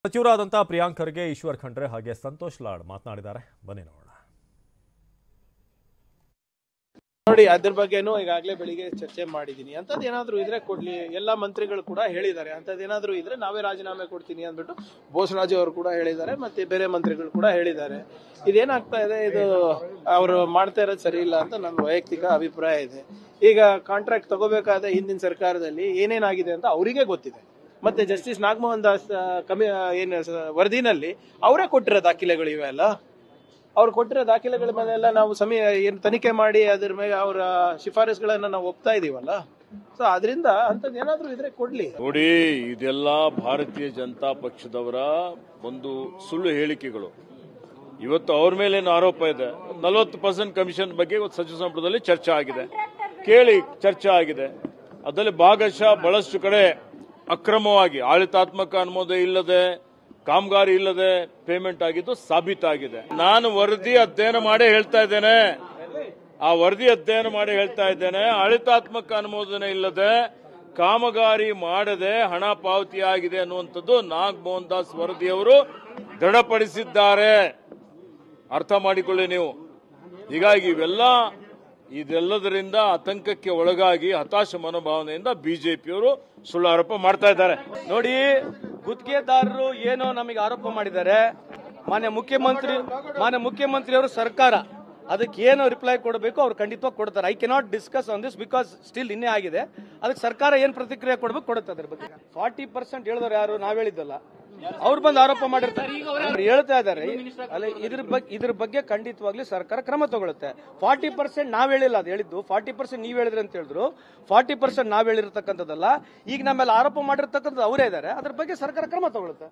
ಸಚಿವರಾದಂತಹ ಪ್ರಿಯಾಂಕ್ ಖರ್ಗೆ, ಈಶ್ವರ್ ಖಂಡ್ರೆ ಹಾಗೆ ಸಂತೋಷ್ ಲಾಡ್ ಮಾತನಾಡಿದ್ದಾರೆ. ಬನ್ನಿ ನೋಡೋಣ. ನೋಡಿ, ಅದ್ರ ಬಗ್ಗೆನೂ ಈಗಾಗಲೇ ಬೆಳಿಗ್ಗೆ ಚರ್ಚೆ ಮಾಡಿದೀನಿ. ಅಂತದ್ ಏನಾದ್ರು ಇದ್ರೆ ಕೊಡ್ಲಿ. ಎಲ್ಲಾ ಮಂತ್ರಿಗಳು ಕೂಡ ಹೇಳಿದ್ದಾರೆ, ಅಂತದ್ ಏನಾದ್ರು ಇದ್ರೆ ನಾವೇ ರಾಜೀನಾಮೆ ಕೊಡ್ತೀನಿ ಅಂದ್ಬಿಟ್ಟು ಬೋಸರಾಜು ಅವರು ಕೂಡ ಹೇಳಿದ್ದಾರೆ, ಮತ್ತೆ ಬೇರೆ ಮಂತ್ರಿಗಳು ಕೂಡ ಹೇಳಿದ್ದಾರೆ. ಇದೇನಾಗ್ತಾ ಇದೆ, ಇದು ಅವರು ಮಾಡ್ತಾ ಇರೋದು ಸರಿ ಇಲ್ಲ ಅಂತ ನನ್ನ ವೈಯಕ್ತಿಕ ಅಭಿಪ್ರಾಯ ಇದೆ. ಈಗ ಕಾಂಟ್ರಾಕ್ಟ್ ತಗೋಬೇಕಾದ ಹಿಂದಿನ ಸರ್ಕಾರದಲ್ಲಿ ಏನೇನಾಗಿದೆ ಅಂತ ಅವರಿಗೆ ಗೊತ್ತಿದೆ. ಮತ್ತೆ ಜಸ್ಟಿಸ್ ನಾಗಮೋಹನ್ ದಾಸ್ ವರದಿನಲ್ಲಿ ಅವರೇ ಕೊಟ್ಟಿರೋ ದಾಖಲೆಗಳು ಇವೆಲ್ಲ. ಅವ್ರು ಕೊಟ್ಟಿರೋ ದಾಖಲೆಗಳ ಮೇಲೆಲ್ಲ ನಾವು ತನಿಖೆ ಮಾಡಿ ಅದ್ರ ಮೇಲೆ ಅವರ ಶಿಫಾರಸುಗಳನ್ನ ನಾವು ಒಪ್ತಾ ಇದೀವಲ್ಲ. ಸೊ ಅದರಿಂದ ಅಂತದ್ ಏನಾದ್ರು ಇದ್ರೆ ಕೊಡ್ಲಿ. ನೋಡಿ, ಇದೆಲ್ಲ ಭಾರತೀಯ ಜನತಾ ಪಕ್ಷದವರ ಒಂದು ಸುಳ್ಳು ಹೇಳಿಕೆಗಳು. ಇವತ್ತು ಅವ್ರ ಮೇಲೇನು ಆರೋಪ ಇದೆ, 40% ಕಮಿಷನ್ ಬಗ್ಗೆ ಸಚಿವ ಸಂಪುಟದಲ್ಲಿ ಚರ್ಚೆ ಆಗಿದೆ. ಕೇಳಿ, ಚರ್ಚೆ ಆಗಿದೆ. ಅದರಲ್ಲಿ ಭಾಗಶಃ ಬಹಳಷ್ಟು ಕಡೆ ಅಕ್ರಮವಾಗಿ ಆಡಳಿತಾತ್ಮಕ ಅನುಮೋದನೆ ಇಲ್ಲದೆ, ಕಾಮಗಾರಿ ಇಲ್ಲದೆ ಪೇಮೆಂಟ್ ಆಗಿದ್ದು ಸಾಬೀತಾಗಿದೆ. ನಾನು ವರದಿ ಅಧ್ಯಯನ ಮಾಡಿ ಹೇಳ್ತಾ ಇದ್ದೇನೆ, ಆಡಳಿತಾತ್ಮಕ ಅನುಮೋದನೆ ಇಲ್ಲದೆ ಕಾಮಗಾರಿ ಮಾಡದೆ ಹಣ ಪಾವತಿಯಾಗಿದೆ ಅನ್ನುವಂಥದ್ದು ನಾಗಮೋಹನ್ ದಾಸ್ ವರದಿಯವರು ದೃಢಪಡಿಸಿದ್ದಾರೆ. ಅರ್ಥ ಮಾಡಿಕೊಳ್ಳಿ ನೀವು. ಹೀಗಾಗಿ ಇದೆಲ್ಲದರಿಂದ ಆತಂಕಕ್ಕೆ ಒಳಗಾಗಿ ಹತಾಶ ಮನೋಭಾವನೆಯಿಂದ ಬಿಜೆಪಿಯವರು ಸುಳ್ಳು ಆರೋಪ ಮಾಡ್ತಾ ಇದ್ದಾರೆ. ನೋಡಿ, ಗುತ್ತಿಗೆದಾರರು ಏನೋ ನಮಗೆ ಆರೋಪ ಮಾಡಿದ್ದಾರೆ. ಮಾನ್ಯ ಮುಖ್ಯಮಂತ್ರಿಯವರು ಸರ್ಕಾರ ಅದಕ್ಕೆ ಏನು ರಿಪ್ಲೈ ಕೊಡಬೇಕು ಅವ್ರು ಖಂಡಿತವಾಗಿ ಕೊಡ್ತಾರೆ. I cannot discuss on this because still ಇನ್ನೇ ಆಗಿದೆ. ಅದಕ್ಕೆ ಸರ್ಕಾರ ಏನ್ ಪ್ರತಿಕ್ರಿಯೆ ಕೊಡಬೇಕು ಕೊಡುತ್ತೆ. ಅದ್ರ ಬಗ್ಗೆ 40% ಹೇಳಿದವರು ಯಾರು? ನಾವ್ ಹೇಳಿದ್ದಲ್ಲ, ಅವ್ರು ಬಂದು ಆರೋಪ ಮಾಡಿರ್ತಾರೆ. ಹೇಳ್ತಾ ಇದ್ದಾರೆ. ಅಲ್ಲ, ಇದ್ರ ಬಗ್ಗೆ ಖಂಡಿತವಾಗ್ಲಿ ಸರ್ಕಾರ ಕ್ರಮ ತಗೊಳುತ್ತೆ. 40% ನಾವ್ ಹೇಳಿಲ್ಲ, ಅದು ಹೇಳಿದ್ದು 40% ನೀವ್ ಹೇಳಿದ್ರಿ ಅಂತ ಹೇಳಿದ್ರು. 40% ನಾವ್ ಹೇಳಿರ್ತಕ್ಕಂಥದ್ದಲ್ಲ. ಈಗ ನಮ್ಮೆಲ್ಲ ಆರೋಪ ಮಾಡಿರ್ತಕ್ಕಂಥದ್ದು ಅವರೇ ಇದ್ದಾರೆ. ಅದ್ರ ಬಗ್ಗೆ ಸರ್ಕಾರ ಕ್ರಮ ತಗೊಳುತ್ತೆ.